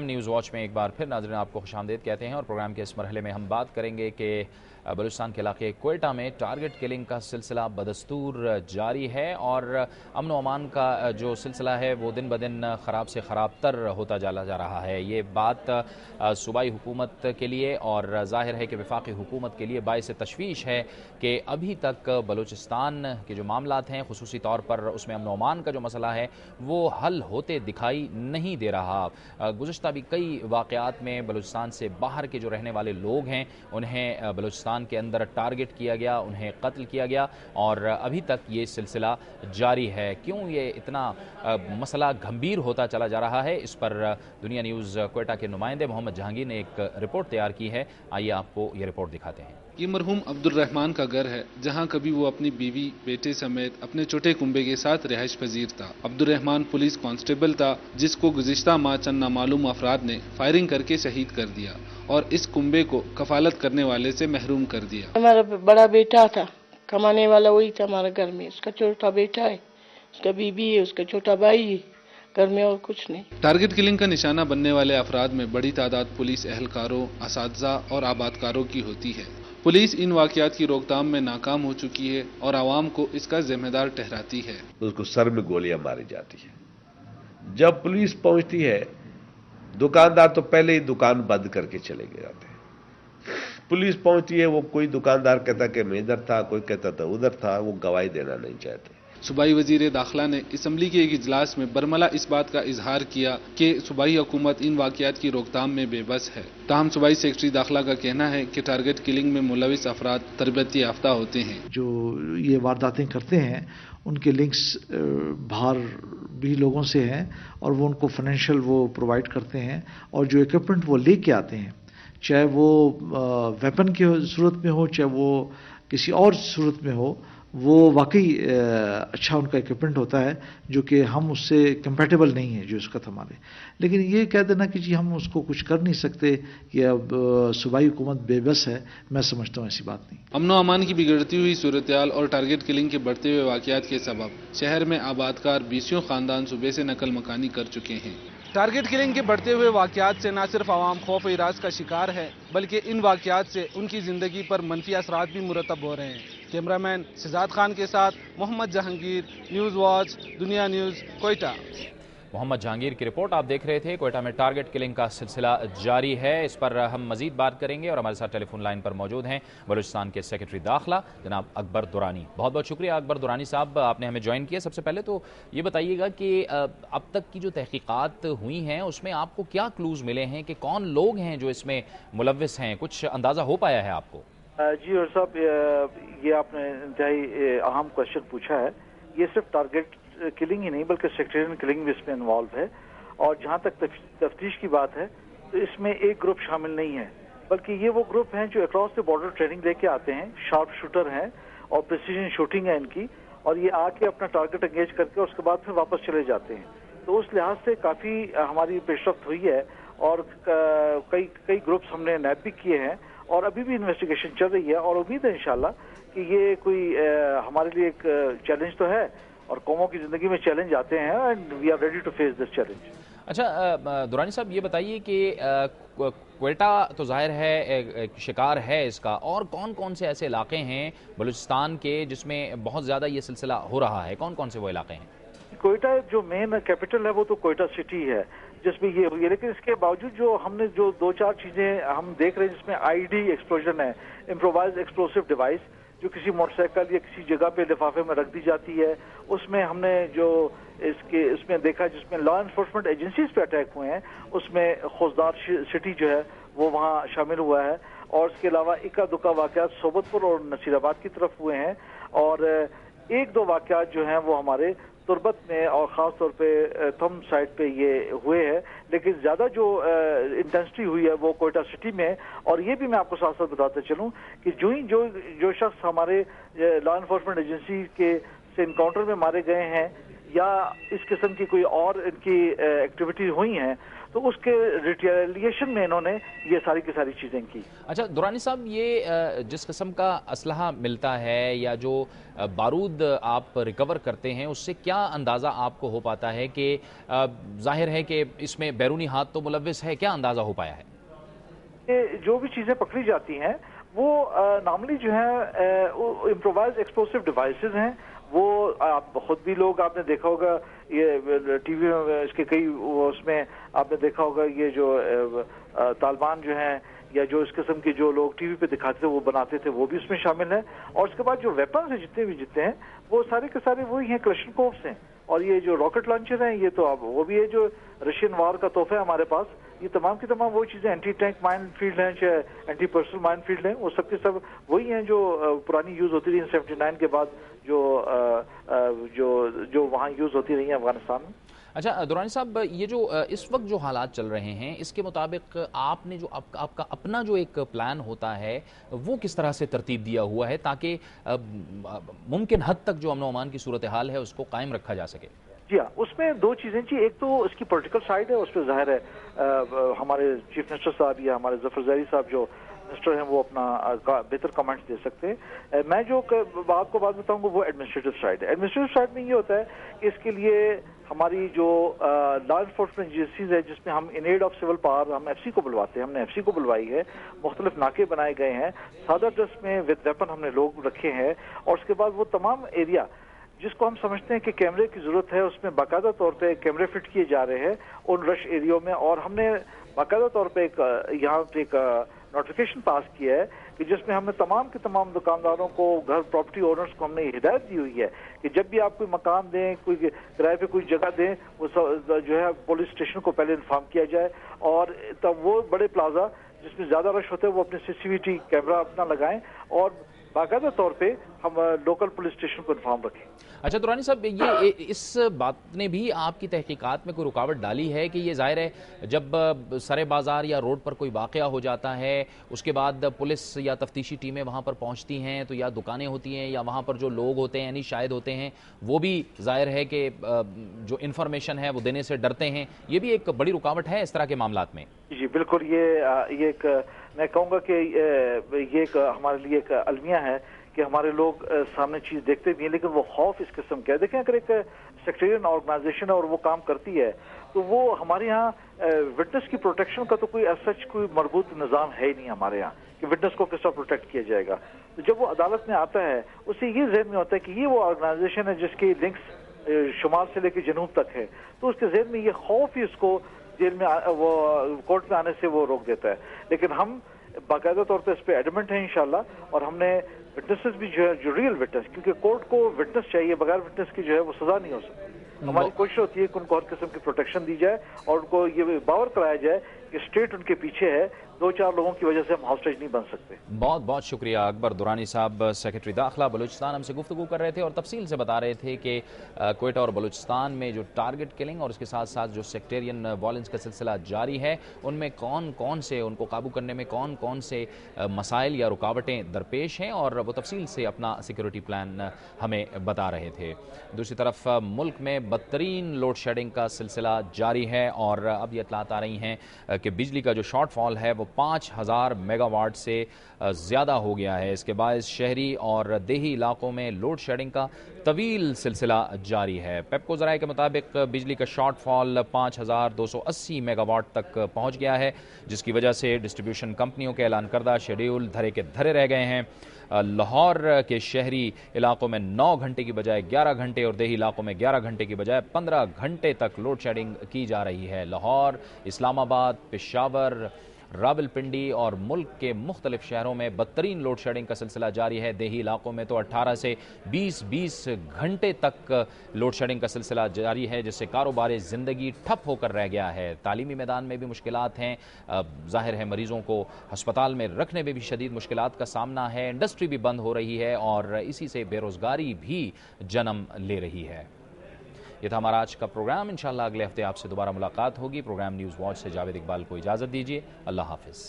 Programme news watch में एक बार फिर नाज़रीन आपको खुशामदीद कहते हैं और प्रोग्राम के इस मरहले में हम बात करेंगे कि बलूचिस्तान के इलाके क्वेटा में टारगेट किलिंग का सिलसिला बदस्तूर जारी है और अमन व अमान का जो सिलसिला है वो दिन ब दिन ख़राब से ख़राब तर होता जा रहा है। ये बात सूबाई हुकूमत के लिए और ज़ाहिर है कि वफाकी हुकूमत के लिए बाइस तशवीश है कि अभी तक बलूचिस्तान के जो मामलात हैं खुसूसी तौर पर उसमें अमन व अमान का जो मसला है वो हल होते दिखाई नहीं दे रहा। गुज़श्ता भी कई वाक़यात में बलूचिस्तान से बाहर के जो रहने वाले लोग हैं उन्हें बलूचिस्तान के अंदर टारगेट किया गया, उन्हें कत्ल किया गया और अभी तक ये सिलसिला जारी है। क्यों ये इतना मसला गंभीर होता चला जा रहा है, इस पर दुनिया न्यूज़ क्वेटा के नुमाइंदे मोहम्मद जहांगीर ने एक रिपोर्ट तैयार की है। आइए आपको ये रिपोर्ट दिखाते हैं। ये मरहूम अब्दुल रहमान का घर है जहां कभी वो अपनी बीवी बेटे समेत अपने छोटे कुंबे के साथ रिहाइश पजीर था। अब्दुल रहमान पुलिस कांस्टेबल था जिसको गुज़िश्ता माह चंद नामालूम अफराद ने फायरिंग करके शहीद कर दिया और इस कुंबे को कफालत करने वाले से महरूम कर दिया। हमारा बड़ा बेटा था, कमाने वाला वही था हमारे घर में। उसका छोटा बेटा है, उसका बीबी है, उसका छोटा भाई है, घर में और कुछ नहीं। टारगेट किलिंग का निशाना बनने वाले अफराद में बड़ी तादाद पुलिस एहलकारों, असातिज़ा और आबादकारों की होती है। पुलिस इन वाक़यात की रोकथाम में नाकाम हो चुकी है और आवाम को इसका जिम्मेदार ठहराती है। उसको सर में गोलियां मारी जाती है। जब पुलिस पहुंचती है दुकानदार तो पहले ही दुकान बंद करके चले गए जाते हैं। पुलिस पहुंचती है, वो कोई दुकानदार कहता कि मैं इधर था, कोई कहता था उधर था, वो गवाही देना नहीं चाहते। सूबाई वजीर दाखिला ने असम्बली के एक इजलास में बरमला इस बात का इजहार किया कि सूबाई हुकूमत इन वाक़यात की रोकथाम में बेबस है। ताहम सूबाई सेक्रेटरी दाखिला का कहना है कि टारगेट किलिंग में मुलविस अफराद तरबियती याफ्ता होते हैं। जो ये वारदातें करते हैं उनके लिंक्स बाहर भी लोगों से हैं और वो उनको फाइनेंशियल वो प्रोवाइड करते हैं और जो इक्विपमेंट वो लेके आते हैं, चाहे वो वेपन की सूरत में हो, चाहे वो किसी और सूरत में हो, वो वाकई अच्छा उनका इक्विपमेंट होता है जो कि हम उससे कंपैटिबल नहीं है जो इसका हमारे। लेकिन ये कह देना कि जी हम उसको कुछ कर नहीं सकते या सूबाई हुकूमत बेबस है, मैं समझता हूँ ऐसी बात नहीं। अमन अमान की बिगड़ती हुई सूरत-ए-हाल और टारगेट किलिंग के बढ़ते हुए वाक़यात के सबब शहर में आबादकार 20 खानदान सूबे से नकल मकानी कर चुके हैं। टारगेट किलिंग के बढ़ते हुए वाक़यात से न सिर्फ आवाम खौफ इराज का शिकार है बल्कि इन वाक़यात से उनकी ज़िंदगी पर मनफी असरात भी मुरतब हो रहे हैं। कैमरामैन सिजाद खान के साथ मोहम्मद जहांगीर, न्यूज़ वॉच, दुनिया न्यूज़, क्वेटा। मोहम्मद जहांगीर की रिपोर्ट आप देख रहे थे। क्वेटा में टारगेट किलिंग का सिलसिला जारी है, इस पर हम मजीद बात करेंगे और हमारे साथ टेलीफोन लाइन पर मौजूद हैं बलूचिस्तान के सेक्रेटरी दाखिला जनाब अकबर दुरानी। बहुत बहुत शुक्रिया अकबर दुरानी साहब, आपने हमें ज्वाइन किया। सबसे पहले तो ये बताइएगा कि अब तक की जो तहकीकात हुई हैं उसमें आपको क्या क्लूज़ मिले हैं कि कौन लोग हैं जो इसमें मुलव्विस हैं, कुछ अंदाज़ा हो पाया है आपको? जी और साहब, ये आपने इंतहाई अहम क्वेश्चन पूछा है। ये सिर्फ टारगेट किलिंग ही नहीं बल्कि सेक्टेरियन किलिंग भी इसमें इन्वॉल्व है और जहाँ तक तफ्तीश की बात है तो इसमें एक ग्रुप शामिल नहीं है बल्कि ये वो ग्रुप हैं जो अक्रॉस द बॉर्डर ट्रेनिंग लेके आते हैं, शार्प शूटर हैं और प्रिसीजन शूटिंग है इनकी, और ये आके अपना टारगेट एंगेज करके उसके बाद फिर वापस चले जाते हैं। तो उस लिहाज से काफ़ी हमारी पेशरफ्त हुई है और कई ग्रुप्स हमने नैप भी किए हैं और अभी भी इन्वेस्टिगेशन चल रही है और उम्मीद है इंशाल्लाह कि ये कोई हमारे लिए एक चैलेंज तो है और कौमों की ज़िंदगी में चैलेंज आते हैं and we are ready to face this challenge. अच्छा दुरानी साहब, ये बताइए कि क्वेटा तो जाहिर है शिकार है इसका, और कौन कौन से ऐसे इलाके हैं बलूचिस्तान के जिसमें बहुत ज़्यादा ये सिलसिला हो रहा है? कौन कौन से वो इलाके हैं? क्वेटा जो मेन कैपिटल है वो तो क्वेटा सिटी है जिसमें ये हुई है, लेकिन इसके बावजूद जो हमने जो 2-4 चीज़ें हम देख रहे हैं जिसमें आईडी एक्सप्लोजन है, इम्प्रोवाइज एक्सप्लोसिव डिवाइस जो किसी मोटरसाइकिल या किसी जगह पे लिफाफे में रख दी जाती है, उसमें हमने जो इसमें देखा जिसमें लॉ एनफोर्समेंट एजेंसीज पे अटैक हुए हैं उसमें खोजदार सिटी जो है वो वहाँ शामिल हुआ है और इसके अलावा इक्का दुक्का वाक़यात सोबतपुर और नसीराबाद की तरफ हुए हैं और 1-2 वाक़यात जो हैं वो हमारे तुरबत में और ख़ास तौर पे थम साइड पे ये हुए हैं, लेकिन ज़्यादा जो इंटेंसिटी हुई है वो कोयटा सिटी में। और ये भी मैं आपको साथ साथ बताते चलूँ कि जो शख्स हमारे लॉ एनफोर्समेंट एजेंसी के से इनकाउंटर में मारे गए हैं یا اس قسم کی کوئی اور ان کی ایکٹیویٹیز ہوئی ہیں تو اس کے ریٹیلیشن میں انہوں نے یہ ساری کی ساری چیزیں کی. اچھا دورانی صاحب، یہ جس قسم کا اسلحہ ملتا ہے یا جو بارود آپ ریکور کرتے ہیں، اس سے کیا اندازہ آپ کو ہو پاتا ہے کہ ظاہر ہے کہ اس میں بیرونی ہاتھ تو ملوث ہے، کیا اندازہ ہو پایا ہے؟ جو بھی چیزیں پکڑی جاتی ہیں وہ نارملی جو ہے امپرووائز ایکسپلوسیو ڈیوائسز ہیں. وہ آپ خود بھی لوگ آپ نے دیکھا ہوگا، یہ ٹی وی میں اس کے کئی اس میں آپ نے دیکھا ہوگا یہ جو طالبان جو ہیں یا جو اس قسم کے جو لوگ ٹی وی پہ دکھاتے تھے وہ بناتے تھے وہ بھی اس میں شامل ہیں. اور اس کے بعد جو ویپنز ہیں جتنے ہیں وہ سارے کے سارے وہی ہیں، کلشنکوفس ہیں. اور یہ جو راکٹ لانچر ہیں یہ تو اب وہ بھی ہے جو رشین وار کا تحفہ ہے ہمارے پاس. یہ تمام کی تمام وہ چیزیں اینٹی ٹینک مائن فیلڈ ہیں چاہے اینٹی پرسنل مائن فیلڈ ہیں، وہ سب کے سب وہی ہیں جو پرانی یوز ہوتی رہی 79 کے بعد جو وہاں یوز ہوتی رہی ہیں افغانستان میں. اچھا دورانی صاحب، یہ جو اس وقت جو حالات چل رہے ہیں اس کے مطابق آپ نے جو آپ کا اپنا جو ایک پلان ہوتا ہے وہ کس طرح سے ترتیب دیا ہوا ہے تاکہ ممکن حد تک جو امن و امان کی صورتحال ہے اس کو قائم رکھا جا سکے؟ جی ہاں، اس میں دو چیزیں جی. ایک تو اس کی پولیٹیکل سائڈ ہے، اس پہ ظاہر ہے ہمارے چیف منسٹر صاحب یا ہمارے ظفر زہری صاحب جو منسٹر ہیں وہ اپنا بہتر کمنٹس دے سکتے ہیں. میں جو آپ کو بات بتاؤں گا وہ ایڈمنسٹریٹو سائڈ ہے. ایڈمنسٹریٹو سائڈ میں یہ ہوتا ہے کہ اس کے لیے ہماری جو لا انفورسمنٹ ایجنسیز ہے جس میں ہم ان ایڈ آف سول پاور ہم ایف سی کو بلواتے ہیں، ہم نے ایف سی کو بلوائی ہے. مختلف ناکے بنائے گئے ہیں، سادہ ڈس میں ود ویپن ہم نے لوگ رکھے ہیں. اور اس کے بعد وہ تمام ایریا جس کو ہم سمجھتے ہیں کہ کیمرے کی ضرورت ہے اس میں باقاعدہ طور پہ کیمرے فٹ کیے جا رہے ہیں ان رش ایریوں میں. اور ہم نے باقاعدہ طور پہ یہاں پہ ایک نوٹیفیکیشن پاس کیا ہے کہ جس میں ہم نے تمام کے تمام دکانداروں کو، گھر پراپرٹی اونرز کو ہم نے ہدایت دی ہوئی ہے کہ جب بھی آپ کوئی مکان دیں، کوئی کرائے پہ کوئی جگہ دیں، وہ جو ہے پولیس اسٹیشن کو پہلے انفارم کیا جائے. اور تب وہ بڑے پلازا جس میں زیادہ رش ہوتا ہے وہ اپنے CCTV کیمرہ اپنا لگائیں اور باقاعدہ طور پہ ہم لوکل پولیس اسٹیشن کو انفارم رکھیں. اچھا دورانی صاحب، یہ اس بات نے بھی آپ کی تحقیقات میں کوئی رکاوٹ ڈالی ہے کہ یہ ظاہر ہے جب سرے بازار یا روڈ پر کوئی واقعہ ہو جاتا ہے اس کے بعد پولیس یا تفتیشی ٹیمیں وہاں پر پہنچتی ہیں تو یا دکانیں ہوتی ہیں یا وہاں پر جو لوگ ہوتے ہیں یعنی شاہد ہوتے ہیں وہ بھی ظاہر ہے کہ جو انفارمیشن ہے وہ دینے سے ڈرتے ہیں، یہ بھی ایک بڑی رکاوٹ ہے اس طرح کے معاملات میں؟ جی بالکل، یہ ایک میں کہوں گا کہ یہ ایک ہمارے لیے ایک المیہ ہے کہ ہمارے لوگ سامنے چیز دیکھتے بھی ہیں لیکن وہ خوف اس قسم کا ہے. دیکھیں اگر ایک سیکٹریل آرگنائزیشن ہے اور وہ کام کرتی ہے تو وہ ہمارے ہاں وٹنس کی پروٹیکشن کا تو کوئی سچ کوئی مربوط نظام ہے ہی نہیں ہمارے یہاں کہ وٹنس کو کس طرح پروٹیکٹ کیا جائے گا. تو جب وہ عدالت میں آتا ہے اسے یہ ذہن میں ہوتا ہے کہ یہ وہ آرگنائزیشن ہے جس کی لنکس شمال سے لے کے جنوب تک ہے، تو اس کے ذہن میں یہ خوف ہی اس کو جیل میں وہ کورٹ میں آنے سے وہ روک دیتا ہے. لیکن ہم باقاعدہ طور پہ اس پہ ایڈمنٹ ہیں انشاءاللہ. اور ہم نے وٹنسز بھی جو ہے جو ریئل وٹنس، کیونکہ کورٹ کو وٹنس چاہیے، بغیر وٹنس کی جو ہے وہ سزا نہیں ہو سکتی. ہماری کوشش ہوتی ہے کہ ان کو ہر قسم کی پروٹیکشن دی جائے اور ان کو یہ باور کرایا جائے کہ اسٹیٹ ان کے پیچھے ہے، دو چار لوگوں کی وجہ سے ہم ہاسٹیج نہیں بن سکتے. بہت بہت شکریہ اکبر دورانی صاحب، سیکرٹری داخلہ بلوچستان، ہم سے گفتگو کر رہے تھے اور تفصیل سے بتا رہے تھے کہ کوئٹہ اور بلوچستان میں جو ٹارگٹ کلنگ اور اس کے ساتھ ساتھ جو سیکٹیرین وائلنس کا سلسلہ جاری ہے ان میں کون کون سے ان کو قابو کرنے میں کون کون سے مسائل یا رکاوٹیں درپیش ہیں اور وہ تفصیل سے اپنا سیکیورٹی پلان ہمیں بتا رہے تھے. دوسری طرف ملک میں بدترین لوڈ شیڈنگ کا سلسلہ جاری ہے اور اب یہ اطلاعات آ رہی ہیں کہ بجلی کا جو شارٹ فال ہے وہ 5000 میگا واٹ سے زیادہ ہو گیا ہے. اس کے باعث شہری اور دیہی علاقوں میں لوڈ شیڈنگ کا طویل سلسلہ جاری ہے. پیپکو ذرائع کے مطابق بجلی کا شارٹ فال 5280 میگا واٹ تک پہنچ گیا ہے جس کی وجہ سے ڈسٹریبیوشن کمپنیوں کے اعلان کردہ شیڈیول دھرے کے دھرے رہ گئے ہیں. لاہور کے شہری علاقوں میں 9 گھنٹے کی بجائے 11 گھنٹے اور دیہی علاقوں میں 11 گھنٹے کی بجائے 15 گھنٹے تک لوڈ شیڈنگ کی جا رہی ہے. لاہور، اسلام آباد، پشاور، راولپنڈی اور ملک کے مختلف شہروں میں بدترین لوڈ شیڈنگ کا سلسلہ جاری ہے. دیہی علاقوں میں تو 18 سے 20 گھنٹے تک لوڈ شیڈنگ کا سلسلہ جاری ہے جس سے کاروبار زندگی ٹھپ ہو کر رہ گیا ہے. تعلیمی میدان میں بھی مشکلات ہیں، ظاہر ہے مریضوں کو ہسپتال میں رکھنے میں بھی شدید مشکلات کا سامنا ہے. انڈسٹری بھی بند ہو رہی ہے اور اسی سے بے روزگاری بھی جنم لے رہی ہے. یہ تھا ہمارا آج کا پروگرام. انشاءاللہ اگلے ہفتے آپ سے دوبارہ ملاقات ہوگی. پروگرام نیوز واچ سے جاوید اقبال کو اجازت دیجیے. اللہ حافظ.